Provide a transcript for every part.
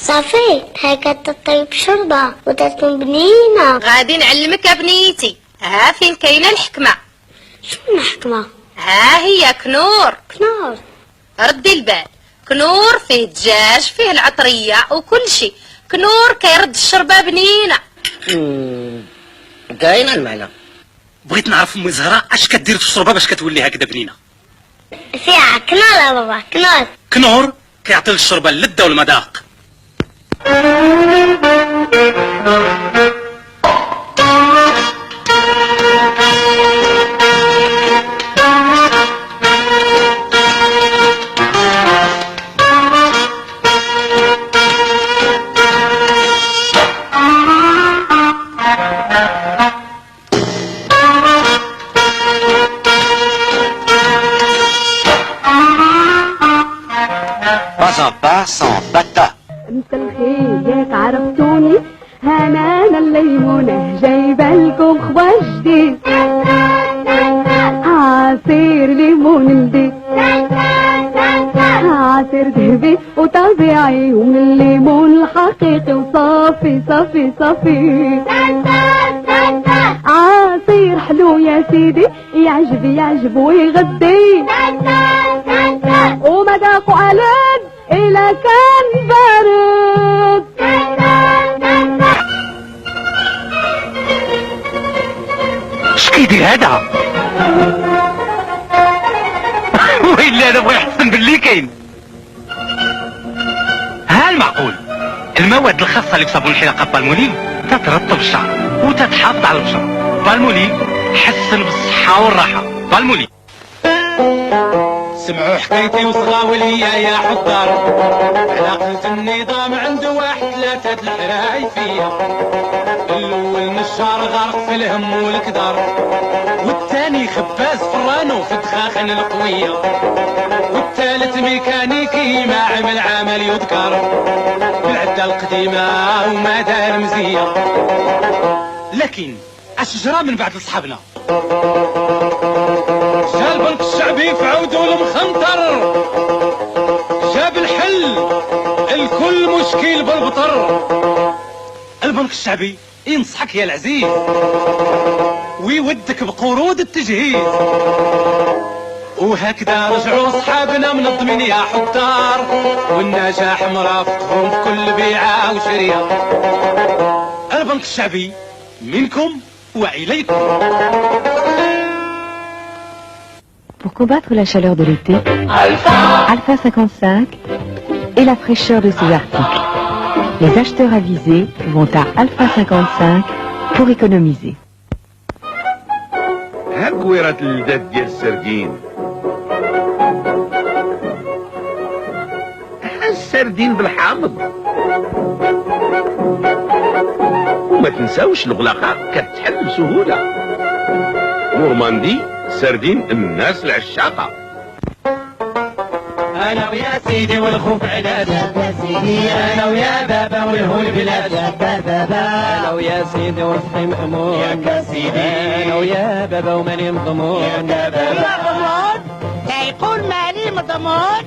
صافي هاكا تطيب شربة وتكون بنينة. غادي نعلمك يا بنيتي، ها فين كاينه الحكمه. شنو الحكمة؟ ها هي كنور. كنور؟ ردي البال، كنور فيه دجاج فيه العطريه وكل شيء. كنور كيرد الشربه بنينه. كاينه المعنى. بغيت نعرف امي زهره اش كدير في الشربه باش كتولي هكذا بنينه. فيها كنور يا بابا، كنور. كنور كيعطي للشربه اللذه والمذاق. Pas un pas sans bata. مسا الخير ياك عرفتوني، هنانا الليمونة جايبة لكم خبر جديد، عصير ليمون جديد، عصير ذهبي وطبيعي ومن الليمون الحقيقي وصافي صافي صافي، عصير حلو يا سيدي يعجب ويغدي، ومذاقه ألذ إلا كان بارد. اش كيدير هذا؟ ويلي انا بغي نحسن باللي كاين. ها المعقول المواد الخاصه اللي في صابون الحلاقه بالمولي تترطب الشعر وتتحافظ على البشره. بالمولي حسن بالصحه والراحه. بالمولي. سمعوا حكايتي وصغاو ليا يا حضار، على قلت النظام عنده واحد ثلاثة الحراي فيا، الاول نشار غرق في الهم والكدار، والثاني خباز فرانو في الدخاخن القوية، والثالث ميكانيكي ما عمل عمل يذكر بالعدة القديمة وما دار مزية. لكن اش جرى من بعد لصحابنا؟ جا البنك الشعبي في عودو المخنطر، جاب الحل الكل مشكل بالبطر. البنك الشعبي ينصحك يا العزيز ويودك بقروض التجهيز، وهكذا رجعوا صحابنا منظمين يا حضار، والنجاح مرافقهم في كل بيعة وشرية. البنك الشعبي منكم وإليكم. Pour combattre la chaleur de l'été, Alpha 55 et la fraîcheur de ses articles. Les acheteurs avisés vont à Alpha 55 pour économiser. ها كويرة اللذات ديال السردين، ها السردين بالحامض، وما تنساوش الغلاقة كتحل بسهولة. نورماندي سردين الناس العشاقة. انا ويا سيدي والخوف عناد يا سيدي، انا ويا بابا والهول بلاد انا ويا سيدي وصحي مأمون يا سيدي، انا ويا بابا وماني مضمون يا بابا. يقول مالي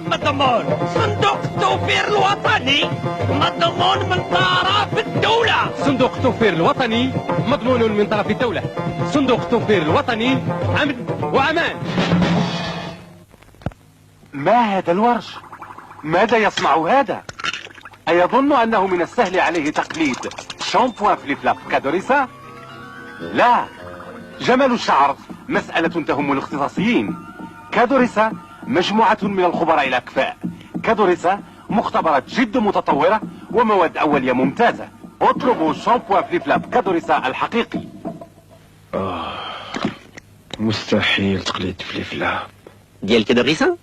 مضمون صندوق التوفير الوطني مضمون من طرف الدولة. صندوق التوفير الوطني مضمون من طرف الدولة. صندوق التوفير الوطني أمن وأمان. ما هذا الورش؟ ماذا يصنع هذا؟ أيظن أنه من السهل عليه تقليد شامبوان فليفلاب كادوريسا؟ لا، جمال الشعر مسألة تهم الاختصاصيين. كادوريسا مجموعة من الخبراء الأكفاء. كادوريسا مختبرات جد متطورة ومواد أولية ممتازة. اطلبوا شامبوان فليفلاب كادوريسا الحقيقي. مستحيل تقليد فليفلاب ديال كادوريسا.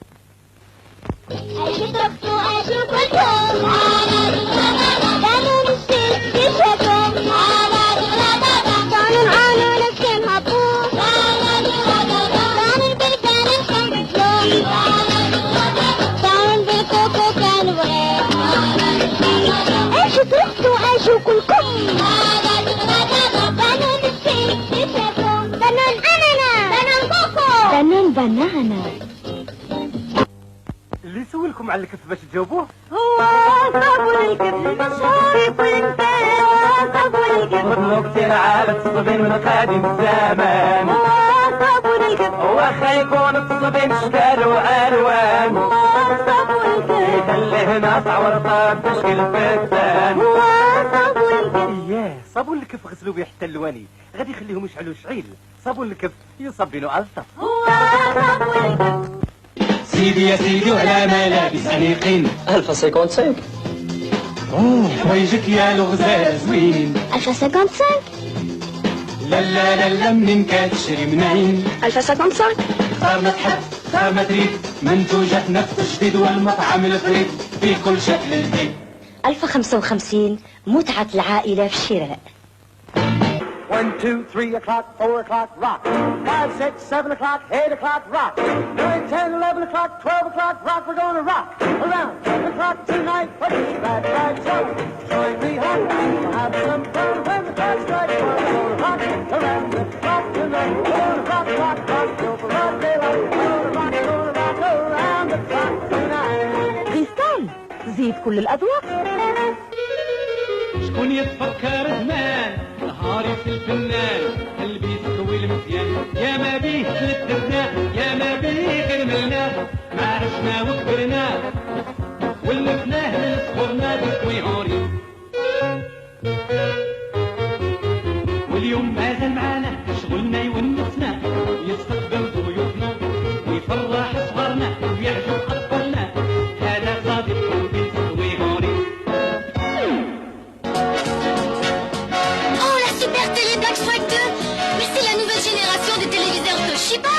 بنانا. اللي سولكم على الكتف باش تجاوبوه؟ هو صابون الكتف فضلوا كتير على الصبين من قديم الزمان صابون الكف واخا يكون الصبين اشكال والوان صابون الكف يخليه ناس عورطات تشكيل الفتان صابون الكف اياه صابون الكف غسلوا بيه حتى اللواني غادي يخليهم يشعلوا شعيل صابون الكف يصبنوا ألطف صابون الكف سيدي يا سيدي وعلى ملابس أنيقين 1055. حوايجك يا الغزال زوين Alpha 55. لا لا لا لا منين كتشري منين Alpha 55 اختار ما تحب اختار ما تريد منتوجات نفس الجديد والمطعم الفريد في كل شكل جديد. 1055 متعة العائلة في الشراء. 1 2 3 o'clock 4 o'clock rock 5 6 7 o'clock 8 o'clock rock 9 10 11 o'clock 12 o'clock rock we're gonna rock around 10 o'clock tonight please right right so join me hon have some fun when the clock strikes 1 we're gonna rock around the clock tonight we're gonna rock rock rock till the broad daylight we're gonna rock around the clock tonight. كريستال زيد كل الأذواق. شكون يتفكر زمان نهاري في الفنان قلبي يسكوي المزيان يا ما بيه تلتفنا يا ما بيه غير ملنا ما عرفنا وكبرنا ولفناه من صغرنا بكوي عوري واليوم مازال معانا شغلنا يونسنا يستقبل ضيوفنا ويفرح صغارنا ويعجب أطفالنا هذا صديق قلبي تسوي عوري. Oh, la super télé Black Strike 2. Mais c'est la nouvelle génération des téléviseurs Toshiba.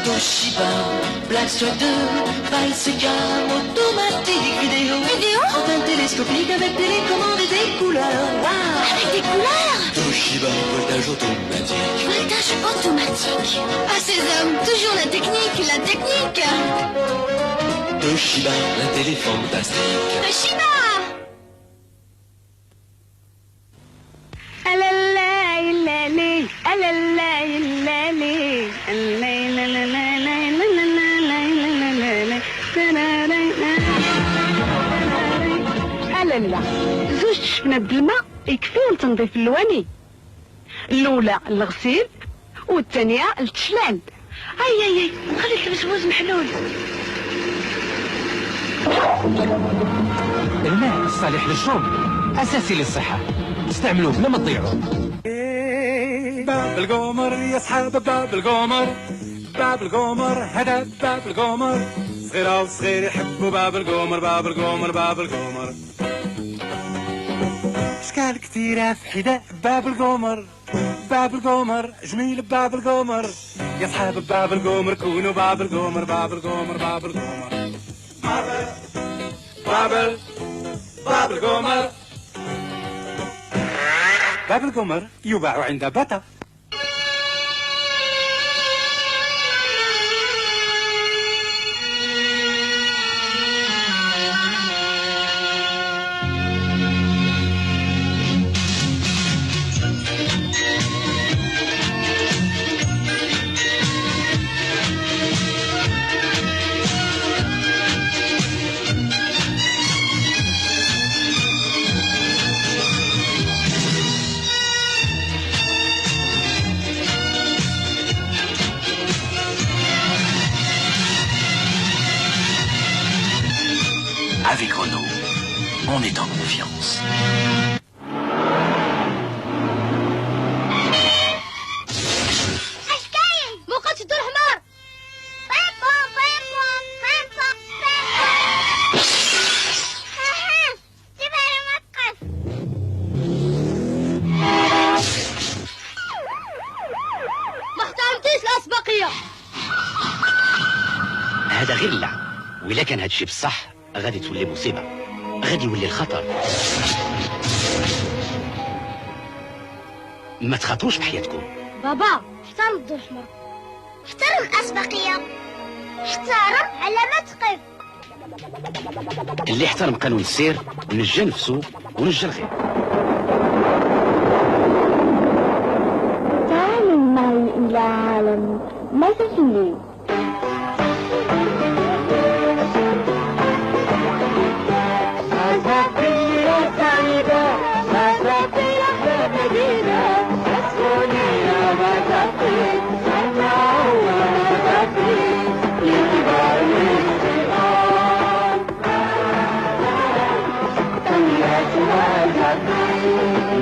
Toshiba, Blackstrike 2, Bicycam, automatique, vidéo. Vidéo? Antenne télescopique avec télécommande et des couleurs. Waouh, avec des couleurs. Toshiba, voltage automatique. Voltage automatique. Ah, ces hommes, toujours la technique, la technique. Toshiba, la télé fantastique. Toshiba. لا زوج شفنا بالماء يكفيهم تنظيف اللواني. الاولى الغسيل والثانيه التشلال. اي خلي البسبوز محلول. الماء الصالح للشرب أساسي للصحة استعملوه بلا ما تضيعوا. باب القمر يا صحاب باب القمر باب القمر هذا باب القمر صغيرة وصغير يحبوا باب القمر باب القمر باب القمر اشكال كتيرة في حداء باب القمر باب القمر جميل باب القمر يا صحاب باب القمر كونوا باب القمر باب القمر باب القمر باب باب القمر باب القمر يباع عند بتا. Avec Renault, on est en confiance. اش كاين؟ موقع تدور حمار. بيبو بيبو بيبو بيبو. جيبها لي موقف. ما احترمتيش الاسبقيه. هذا غير اللعب، وإلا كان هادشي بصح غادي تولي مصيبة، غادي يولي الخطر. ما تخاطروش بحياتكم. بابا احترم الدور الحمر، احترم الاسبقيه، احترم على ما تقف. اللي احترم قانون السير نجى نفسه ونجى الغير. تعالوا معي إلى عالم مازال. مسافية سعيدة مسافية مدينة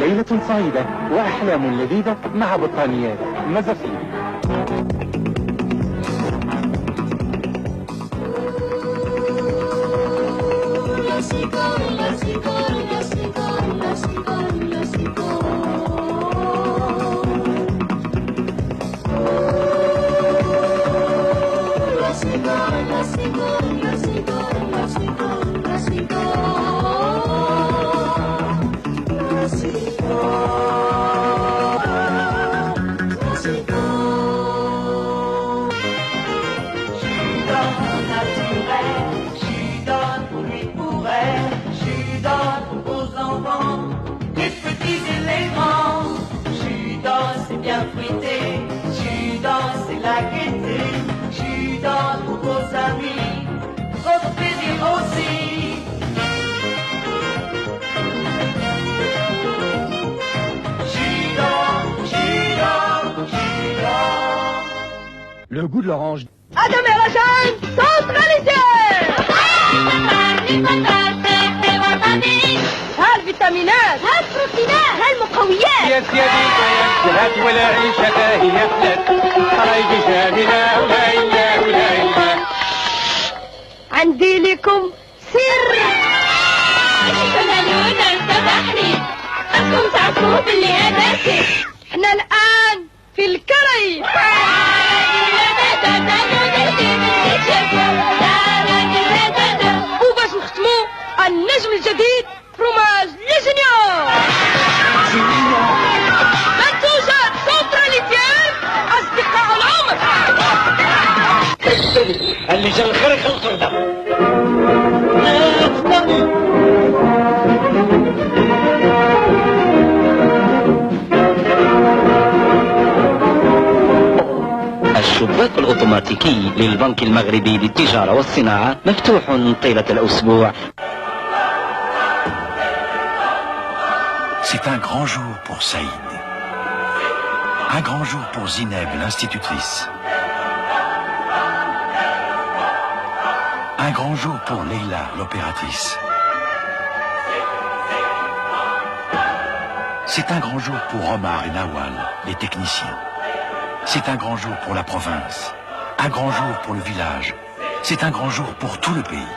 ليلة سعيدة وأحلام لذيذة مع بطانيات مزفين. Le goût de l'orange. Adam et Rachan, centralisés! هالفيتامينات هالبروتينات هالمقويات يا سيدي هات ولا عيشة هي فلت قرايبي شاملة ولا إله ولا إله. عندي لكم سر تمنون الصباحني أنكم تعرفوا باللي أنا سر. احنا الآن في الكري وباش نختموا النجم الجديد فروماج ليجينيور منتوجات سنتراليتيان أصدقاء العمر. اللي جا الخير يخلصوا ده. الشباك الأوتوماتيكي للبنك المغربي للتجارة والصناعة مفتوح طيلة الأسبوع. C'est un grand jour pour Saïd. Un grand jour pour Zineb, l'institutrice. Un grand jour pour Leila, l'opératrice. C'est un grand jour pour Omar et Nawal, les techniciens. C'est un grand jour pour la province. Un grand jour pour le village. C'est un grand jour pour tout le pays.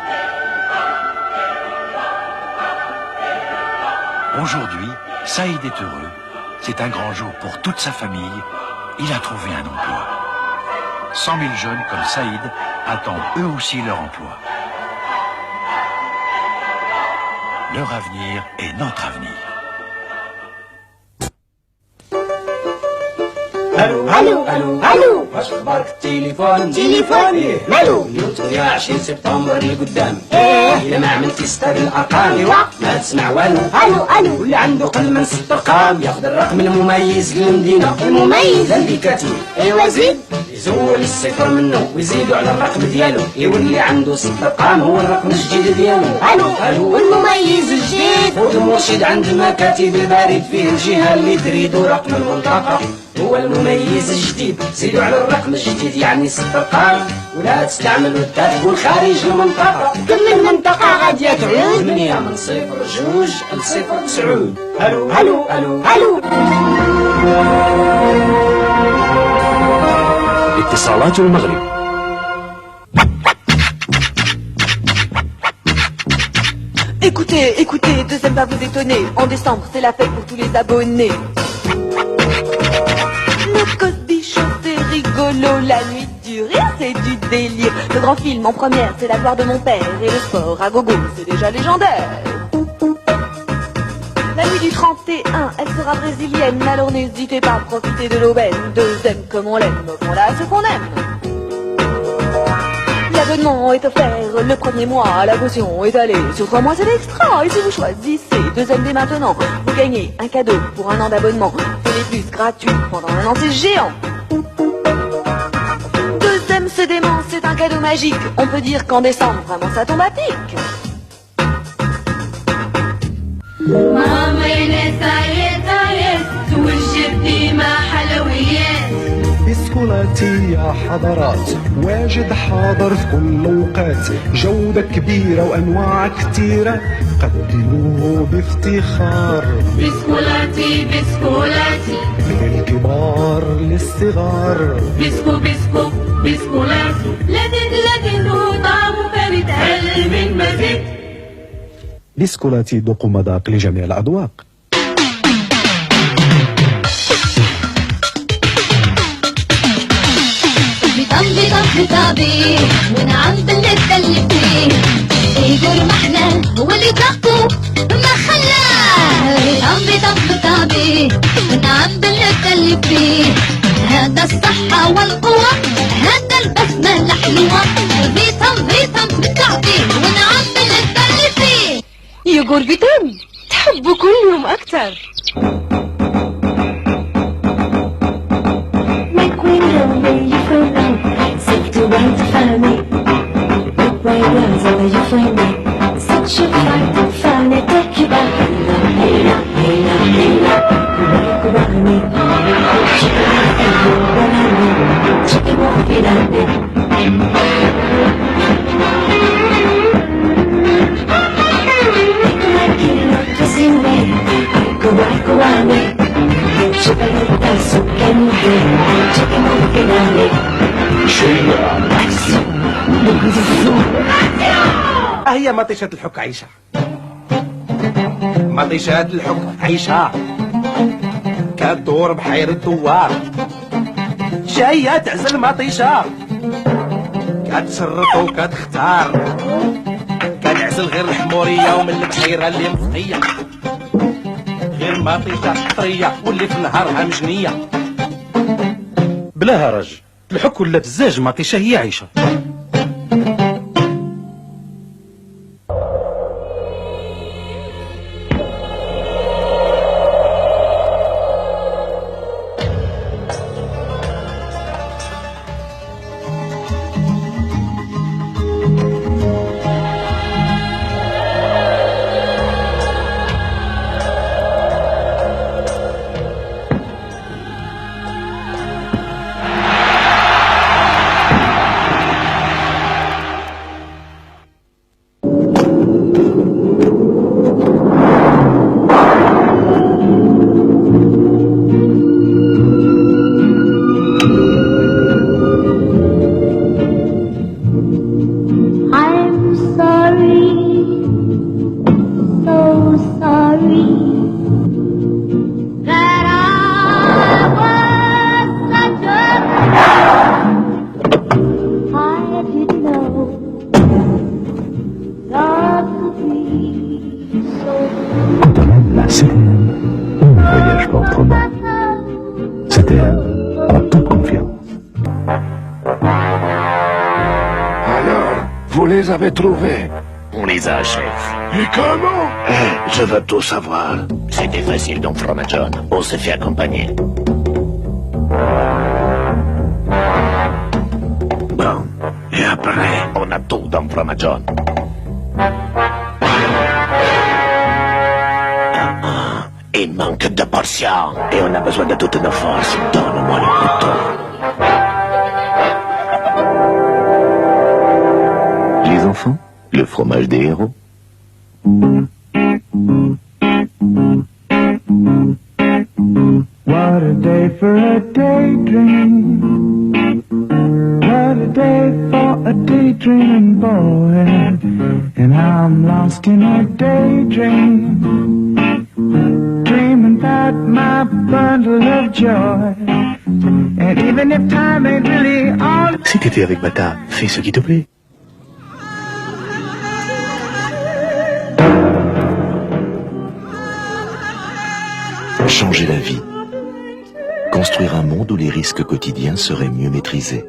Aujourd'hui, Saïd est heureux. C'est un grand jour pour toute sa famille. Il a trouvé un emploi. 100 000 jeunes comme Saïd attendent eux aussi leur emploi. Leur avenir est notre avenir. الو الو الو الو واش اخبارك التليفون تليفوني الو اليوم 28 سبتمبر اللي قدام الا ما عملتي ستار الارقام ما تسمع والو الو الو واللي عنده قل من 6 ارقام ياخذ الرقم المميز للمدينه المميز للبيكاتي ايوا زيد يزول الصفر منه ويزيدوا على الرقم ديالو يولي عنده 6 ارقام هو الرقم الجديد ديالو الو الو المميز الجديد خذ مرشد عند مكاتب البريد فيه الجهه اللي تريدوا رقم المنطقه هو المميز الجديد زيدوا على الرقم الجديد يعني 6 ارقام ولا تستعملوا التليفون خارج المنطقة كل المنطقة غادية تعود 8 من 0 جوج ل 0 9 الو الو الو الو اتصالات المغرب. Écoutez, écoutez, deuxième va vous étonner. En décembre, c'est la fête pour tous les abonnés. Le Cosby-Show, c'est rigolo. La nuit du rire, c'est du délire. Le grand film en première, c'est la gloire de mon père. Et le sport à gogo, c'est déjà légendaire. La nuit du 31, elle sera brésilienne. Alors n'hésitez pas à profiter de l'aubaine. Deuxième comme on l'aime, offrons-la à ceux qu'on aime. L'abonnement est offert le premier mois, la caution est allée sur 3 mois, c'est l'extra. Et si vous choisissez deuxième dès maintenant, vous gagnez un cadeau pour un an d'abonnement. Télé Plus gratuit pendant un an, c'est géant. Deuxième, c'est dément, c'est un cadeau magique. On peut dire qu'en décembre, vraiment ça tombe à pic. ماما يا ناس عيط عيط توجبني مع حلويات بسكولا بسكولاتي يا حضرات واجد حاضر في كل اوقات، جودة كبيرة وانواع كتيرة قدموه بافتخار. بسكولاتي بسكولاتي من الكبار للصغار، بسكو بسكو بسكولاتي لذيذ لذيذ وطعمه بارد هل من مزيد. بسكولاتي ذوق مذاق لجميع الأذواق. بطبي ونعم باللذة اللي فيه، يقول محلى هو اللي ذاقه ما خلاه. بطبي ونعم باللذة اللي فيه، هذا الصحة والقوة هذا البسمة الحلوة. فيتام بطبي ونعم باللذة اللي فيه. يقول فيتام تحبه كل يوم أكتر. Right to find me, look where you are, where you find me. Such a fight to find it, take you back. Hey now, hey now, hey now, go around me. Chicken won't be done me. Like you look the same way, go around me. Chicken won't dance, so can you hear? Chicken won't be done me. هي مطيشة الحك عيشة، مطيشة الحك عيشة كدور بحير الدوار، جاية تعزل مطيشة كتشرط وكتختار، كتعزل غير الحمورية ومن البحيرة اللي مفقية، غير مطيشة طرية واللي في نهارها مجنية. بلا هرج الحك ولا بزاج مطيشة هي عيشة. Vous les avez trouvés? On les a, chef. Et comment? Je veux tout savoir. C'était facile, donc, Fromageon. On s'est fait accompagner. Bon, et après? On a tout dans Fromageon. Il manque de portions. Et on a besoin de toutes nos forces. Donne-moi le couteau. Les enfants, le fromage des héros. What a day for a daydream. What a day for a daydreaming boy. And I'm lost in a daydream, dreaming about my bundle of joy. And even if time ain't really all. Si t'étais avec Bata, fais ce qui te plaît. Changer la vie. Construire un monde où les risques quotidiens seraient mieux maîtrisés.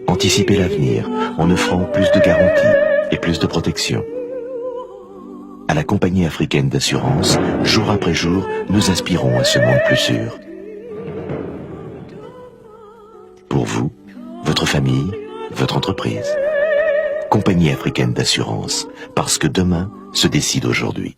Anticiper l'avenir en offrant plus de garanties et plus de protection. À la compagnie africaine d'assurance, jour après jour, nous aspirons à ce monde plus sûr. Pour vous, votre famille, votre entreprise. Compagnie africaine d'assurance, parce que demain se décide aujourd'hui.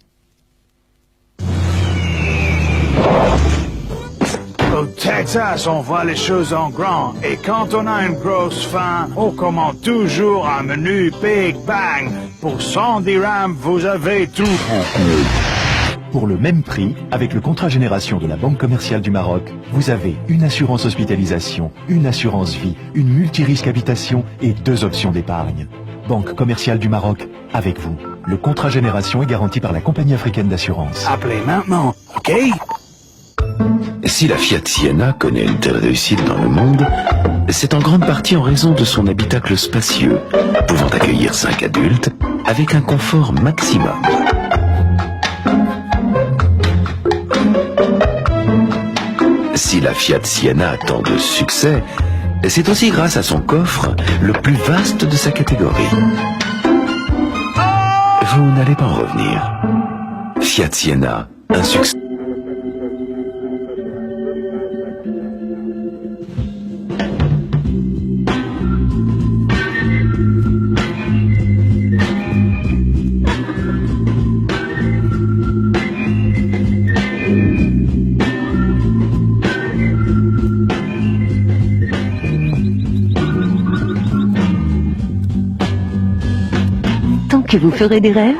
Au Texas, on voit les choses en grand. Et quand on a une grosse faim, on commande toujours un menu Big Bang. Pour 100 dirhams, vous avez tout. Pour le même prix, avec le contrat génération de la Banque commerciale du Maroc, vous avez une assurance hospitalisation, une assurance vie, une multirisque habitation et 2 options d'épargne. Banque commerciale du Maroc, avec vous. Le contrat génération est garanti par la compagnie africaine d'assurance. Appelez maintenant, ok? Si la Fiat Siena connaît une telle réussite dans le monde, c'est en grande partie en raison de son habitacle spacieux, pouvant accueillir 5 adultes avec un confort maximum. Si la Fiat Siena a tant de succès, c'est aussi grâce à son coffre, le plus vaste de sa catégorie. Vous n'allez pas en revenir. Fiat Siena, un succès. Tant que vous ferez des rêves,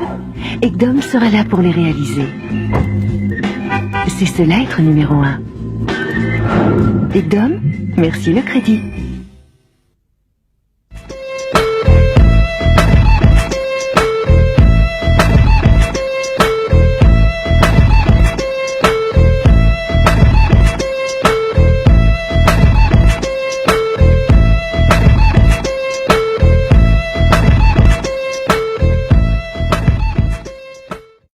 Ekdom sera là pour les réaliser. C'est cela être numéro 1. Ekdom, merci le crédit.